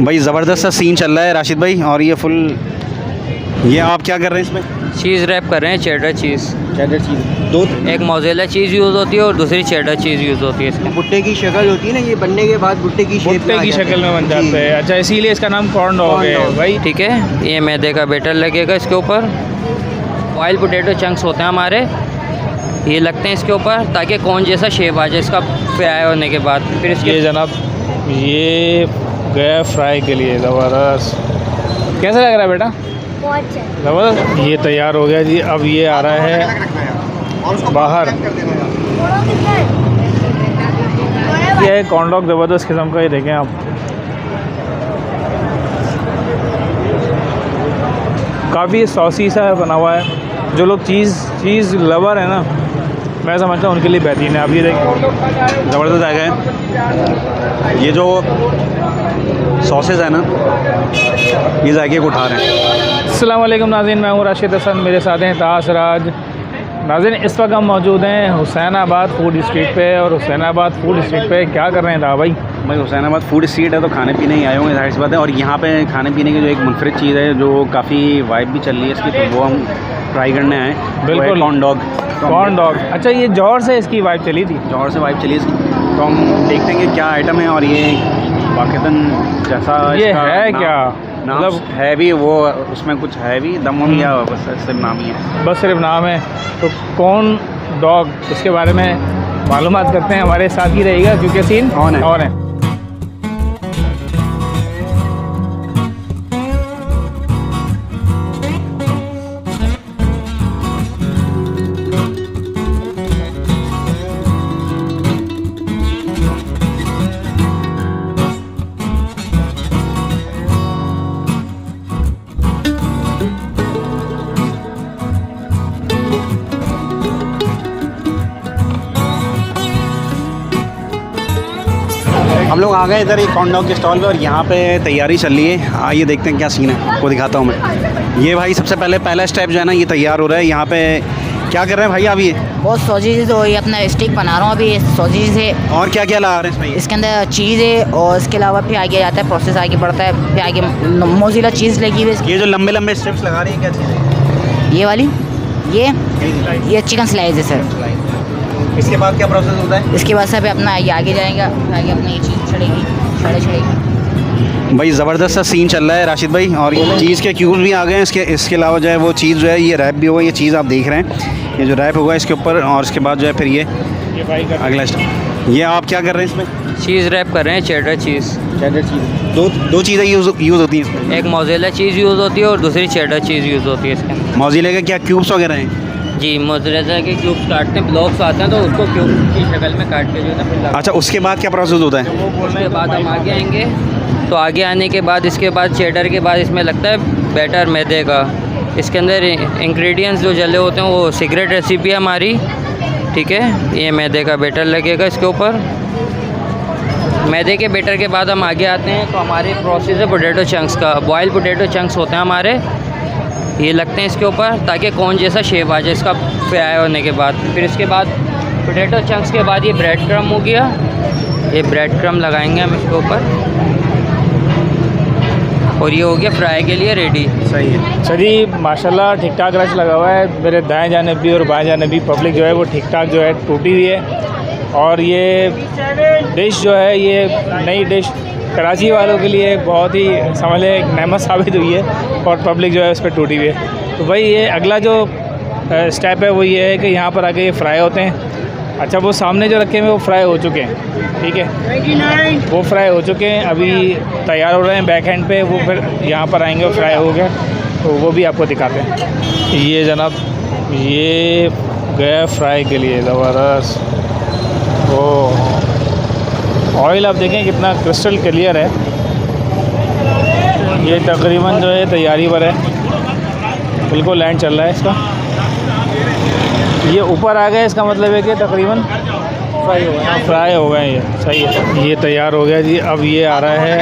भाई ज़बरदस्त सा सीन चल रहा है राशिद भाई। और ये फुल, ये आप क्या कर रहे हैं इसमें? चीज़ रैप कर रहे हैं, चेडर चीज़। चेडर चीज़ दो, एक मोज़ेला चीज़ यूज़ होती है और दूसरी चेडर चीज़ यूज़ होती है इसमें। भुट्टे की शक्ल होती है ना, ये बनने के बाद भुट्टे की शेप भुट्टे की शक्ल में बन जाते हैं। अच्छा, इसीलिए इसका नाम कॉर्न डॉग कॉर्न है डॉग। भाई। ठीक है, ये मैदे का बैटर लगेगा इसके ऊपर। बॉयल पोटैटो चंक्स होते हैं हमारे, ये लगते हैं इसके ऊपर ताकि कौन जैसा शेप आ जाए इसका फ्राई होने के बाद। फिर इसके ये जनाब, ये गया फ्राई के लिए। ज़बरदस्त, कैसा लग रहा है बेटा? ज़बरदस्त। ये तैयार हो गया जी। अब ये आ रहा है बाहर। ये है कॉर्न डॉग, ज़बरदस्त किस्म का। ये देखें आप, काफ़ी सॉसी सा बना हुआ है। जो लोग चीज़ लवर है ना, मैं समझता हूँ उनके लिए बेहतरीन है। अब ये देखें, ज़बरदस्त आ गए। ये जो सॉसेज है ना, ये जायके को उठा रहे हैं। अस्सलाम वालेकुम नाज़रीन, मैं हूँ राशिद हसन, मेरे साथ हैं ताज राज। नाज़रीन, इस वक्त हम मौजूद हैं हुसैनाबाद फूड स्ट्रीट पे। और हुसैनाबाद फूड स्ट्रीट पे क्या कर रहे हैं था भाई? भाई हुसैनाबाद फूड स्ट्रीट है तो खाने पीने ही आए होंगे, जाहिर सी बात है। और यहाँ पे खाने पीने की जो एक मुनफरिद चीज़ है, जो काफ़ी वाइब भी चल रही है इसकी, तो वो हम ट्राई करने आए। बिल्कुल, कॉर्न डॉग। Corn dog. अच्छा, ये जौहर से इसकी वाइब चली थी। जौहर से वाइब चली इसकी, तो हम देखते हैं कि क्या आइटम है। और ये वाक़तन जैसा ये इसका है नाम- क्या? नाम मतलब है भी वो, उसमें कुछ है भी दम वम, या बस सिर्फ नाम ही है? बस सिर्फ नाम है। तो कॉर्न डॉग, इसके बारे में मालूमात करते हैं। हमारे साथ ही रहेगा क्योंकि सीन ऑन है। हम लोग आ गए इधर एक कॉर्न डॉग के स्टॉल पे, और यहाँ पे तैयारी चल रही है। आइए देखते हैं क्या सीन है, आपको दिखाता हूँ मैं। ये भाई सबसे पहला स्टेप जो है ना, ये तैयार हो रहा है। यहाँ पे क्या कर रहे हैं भाई आप? ये बहुत सॉसेज हो, ये अपना स्टिक बना रहा हूँ अभी। सॉसेज है, और क्या क्या ला रहे हैं इसमें? इसके अंदर चीज़ है, और इसके अलावा फिर आगे जाता है, प्रोसेस आगे बढ़ता है। फिर आगे मोज़ेला चीज़ लगी हुई है। ये जो लंबे लंबे स्ट्रिप्स लगा रही है, क्या चीज़ है? ये वाली, ये चिकन स्लाइस है सर। इसके बाद क्या प्रोसेस होता है? इसके बाद सर अपना ये आगे जाएगा, फिर आगे अपना ये चीज़ चढ़ेगी, चढ़ेगी। भाई ज़बरदस्त सा सीन चल रहा है राशिद भाई। और चीज़ के क्यूब्स भी आ गए हैं। इसके अलावा जो है वो चीज़ जो है, ये रैप भी होगा। ये चीज़ आप देख रहे हैं, ये जो रैप होगा इसके ऊपर। और इसके बाद जो है फिर ये भाई अगला स्टेप। ये आप क्या कर रहे हैं इसमें? चीज़ रैप कर रहे हैं, चेडर चीज़। चेडर चीज़। दो चीज़ें यूज़ होती हैं इसमें? एक मोज़ेला चीज़ यूज़ होती है और दूसरी चेडर चीज़ यूज़ होती है इसके अंदर। मौजिले के क्या क्यूब्स वगैरह हैं? जी, मोज़ेला के क्यूब्स काटते हैं, ब्लॉक्स आते हैं तो उसको क्यूब की शक्ल में काट के जो है ना फिर लगाते हैं। अच्छा, उसके बाद क्या प्रोसेस होता है? उसके बाद हम आगे आएंगे, तो आगे आने के बाद इसके बाद चेडर के बाद इसमें लगता है बैटर मैदे का। इसके अंदर इंग्रेडिएंट्स जो जले होते हैं वो सीक्रेट रेसिपी है हमारी। ठीक है, ये मैदे का बैटर लगेगा इसके ऊपर। मैदे के बैटर के बाद हम आगे आते हैं, तो हमारी प्रोसेस है पोटैटो चंक्स का। बॉयल पोटैटो चंक्स होते हैं हमारे, ये लगते हैं इसके ऊपर ताकि कौन जैसा शेप आ जाए इसका फ्राई होने के बाद। फिर इसके बाद पोटैटो चंक्स के बाद ये ब्रेड क्रम हो गया, ये ब्रेड क्रम लगाएंगे हम इसके ऊपर, और ये हो गया फ्राई के लिए रेडी। सही है। अच्छा जी, माशाल्लाह ठीक ठाक रश लगा हुआ है। मेरे दाएं जाने भी और बाएं जाने भी पब्लिक जो है वो ठीक ठाक जो है टूटी हुई है। और ये डिश जो है, ये नई डिश कराची वालों के लिए बहुत ही समझ लें एक नेमत साबित हुई है, और पब्लिक जो है उस पर टूटी हुई है। तो भाई ये अगला जो स्टेप है वो ये है कि यहाँ पर आके ये फ्राई होते हैं। अच्छा, वो सामने जो रखे हुए वो फ्राई हो चुके हैं, ठीक है, वो फ्राई हो चुके हैं। अभी तैयार हो रहे हैं बैक हैंड पे, वो फिर यहाँ पर आएंगे और फ्राई हो गए, तो वो भी आपको दिखाते हैं। ये जनाब, ये गया फ्राई के लिए। ज़बरदस्त। ओ ऑयल आप देखें कितना क्रिस्टल क्लियर है। ये तकरीबन जो है तैयारी पर है, बिल्कुल लैंड चल रहा है इसका। ये ऊपर आ गया, इसका मतलब है कि तकरीबन फ्राई हो गए। ये सही है, ये तैयार हो गया जी। अब ये आ रहा है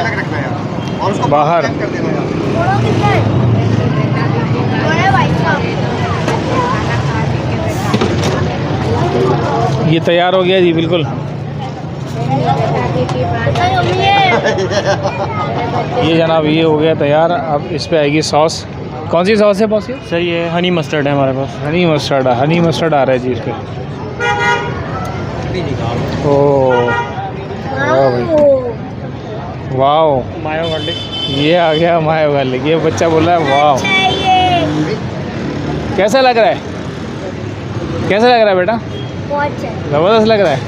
बाहर। ये तैयार हो गया जी, बिल्कुल ये जनाब ये हो गया तैयार। अब इस पे आएगी सॉस। कौन सी सॉस है बॉस? ये सर ये हनी मस्टर्ड है हमारे पास। हनी मस्टर्ड आ रहा है जी इस पे। ओह वाह भाई, वाह। मायो गार्लिक। ये आ गया मायो गार्लिक। ये बच्चा बोल रहा है वाह। कैसा लग रहा है? कैसा लग रहा है बेटा? ज़बरदस्त लग रहा है।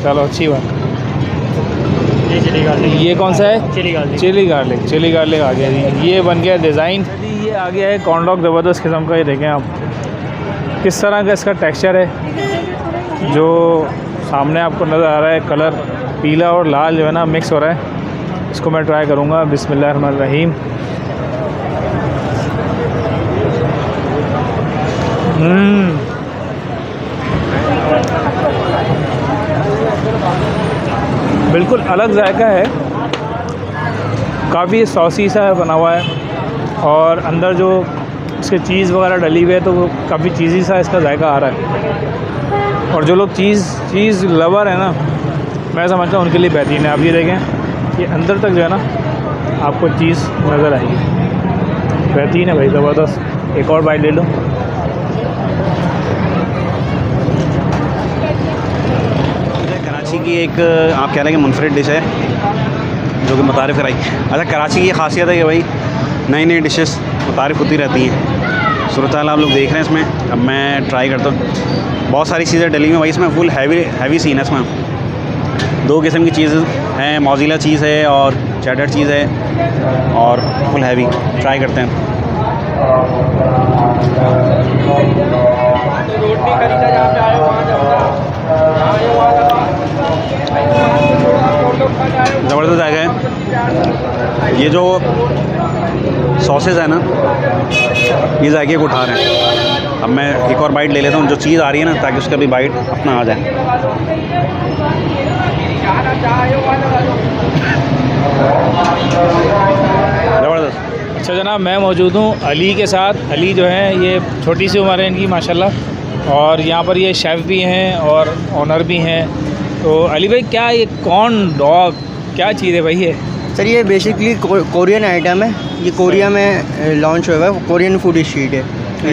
चलो अच्छी बात। ये चिली गार्लिक। ये कौन सा है? Chilli garlic. चिली गार्लिक आ गया जी। ये बन गया डिज़ाइन। ये आ गया है कॉर्न डॉग, ज़बरदस्त किस्म का। ये देखें आप किस तरह का इसका टेक्सचर है। जो सामने आपको नज़र आ रहा है कलर पीला और लाल जो है ना मिक्स हो रहा है। इसको मैं ट्राई करूँगा। बिस्मिल्लाहिर्रहमानिर्रहीम। बिल्कुल अलग जायका है। काफ़ी सॉसी सा बना हुआ है और अंदर जो इसके चीज़ वगैरह डली हुई है तो वो काफ़ी चीज़ी सा इसका जायका आ रहा है। और जो लोग चीज़ लवर है ना, मैं समझता हूँ उनके लिए बेहतरीन है। आप ये देखें ये अंदर तक जो है ना आपको चीज़ नज़र आएगी। बेहतरीन है भाई, ज़बरदस्त। एक और बाइट ले लो। कराची की एक आप कह रहे हैं कि मुनफरिद डिश है जो कि मुतारिफ़ कराई। अच्छा, कराची की ये खासियत है कि भाई नई नई डिशेस मुतारिफ़ होती रहती हैं। सूरत हाल आप लोग देख रहे हैं इसमें। अब मैं ट्राई करता हूँ। बहुत सारी चीज़ें डली हुई भाई इसमें। फुल हैवी सीन है इसमें। दो किस्म की चीज़ हैं, मोज़िला चीज़ है और चेडर चीज़ है और फुल हैवी। ट्राई करते हैं। ज़बरदस्त जाएगा है। ये जो सॉसेज है ना ये जायके को उठा रहे हैं। अब मैं एक और बाइट ले लेता हूँ जो चीज़ आ रही है ना, ताकि उसका भी बाइट अपना आ जाए। ज़बरदस्त। अच्छा जनाब, मैं मौजूद हूँ अली के साथ। अली जो है ये छोटी सी उम्र है इनकी माशाल्लाह, और यहाँ पर ये शेफ़ भी हैं और ऑनर भी हैं। तो अली भाई क्या ये कॉर्न डॉग क्या चीज़ है भाई? ये सर ये बेसिकली कोरियन आइटम है। ये कोरिया में लॉन्च हुआ है। कोरियन फूड स्ट्रीट है।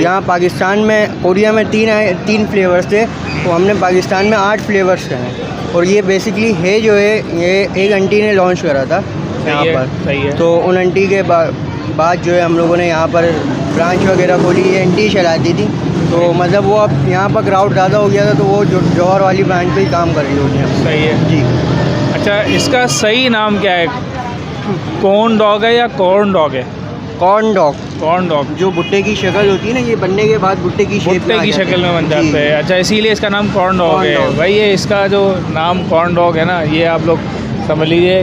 यहाँ पाकिस्तान में कोरिया में तीन फ्लेवर्स थे, तो हमने पाकिस्तान में 8 फ्लेवर्स हैं। और ये बेसिकली है जो है ये एक आंटी ने लॉन्च करा था यहाँ पर। सही है। तो उन आंटी के बाद जो है हम लोगों ने यहाँ पर ब्रांच वगैरह खोली। ये आंटी चलाती थी, तो मतलब वो अब यहाँ पर क्राउड ज़्यादा हो गया था तो वो जौहर वाली ब्रांच पे ही काम कर रही होती है। सही है जी। अच्छा, इसका सही नाम क्या है? कॉर्न डॉग है या कॉर्न डॉग है? Corn dog. कॉर्न डॉग जो भुट्टे की शक्ल होती है ना, ये बनने के बाद भुट्टे की शक्ल में बन जाते हैं। अच्छा, इसीलिए इसका नाम कॉर्न डॉग कॉर्न है डॉग। भाई। ये इसका जो नाम कॉर्न डॉग है ना, ये आप लोग समझ लीजिए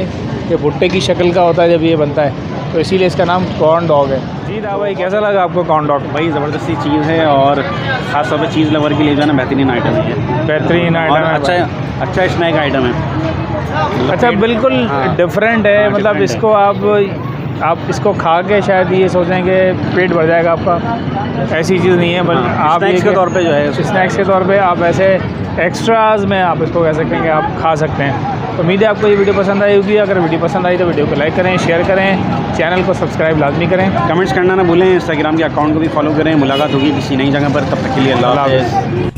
कि भुट्टे की शक्ल का होता है जब ये बनता है, तो इसीलिए इसका नाम कॉर्न डॉग है। जी दा भाई, कैसा लगा आपको कॉर्न डॉग? भाई ज़बरदस्ती चीज़ है और ख़ास तौर पर चीज़ लवर के लिए जो है ना बेहतरीन आइटम है ये। बेहतरीन और आइटम है। अच्छा स्नैक आइटम है। अच्छा, बिल्कुल हाँ। डिफरेंट है। हाँ, मतलब डिफरेंट इसको आप इसको खा के शायद ये सोचें कि पेट भर जाएगा आपका। ऐसी चीज़ नहीं है। बल्कि आप स्नैक्स के तौर पे जो है स्नैक्स के तौर पे आप ऐसे एक्स्ट्राज में आप इसको कह सकते हैं कि आप खा सकते हैं। तो उम्मीद है आपको ये वीडियो पसंद आई होगी। अगर वीडियो पसंद आई तो वीडियो को लाइक करें, शेयर करें, चैनल को सब्सक्राइब लाजमी करें, कमेंट्स करना ना भूलें। इंस्टाग्राम के अकाउंट को भी फॉलो करें। मुलाकात होगी किसी नई जगह पर। तब तक के लिए अल्लाह हाफ़िज़।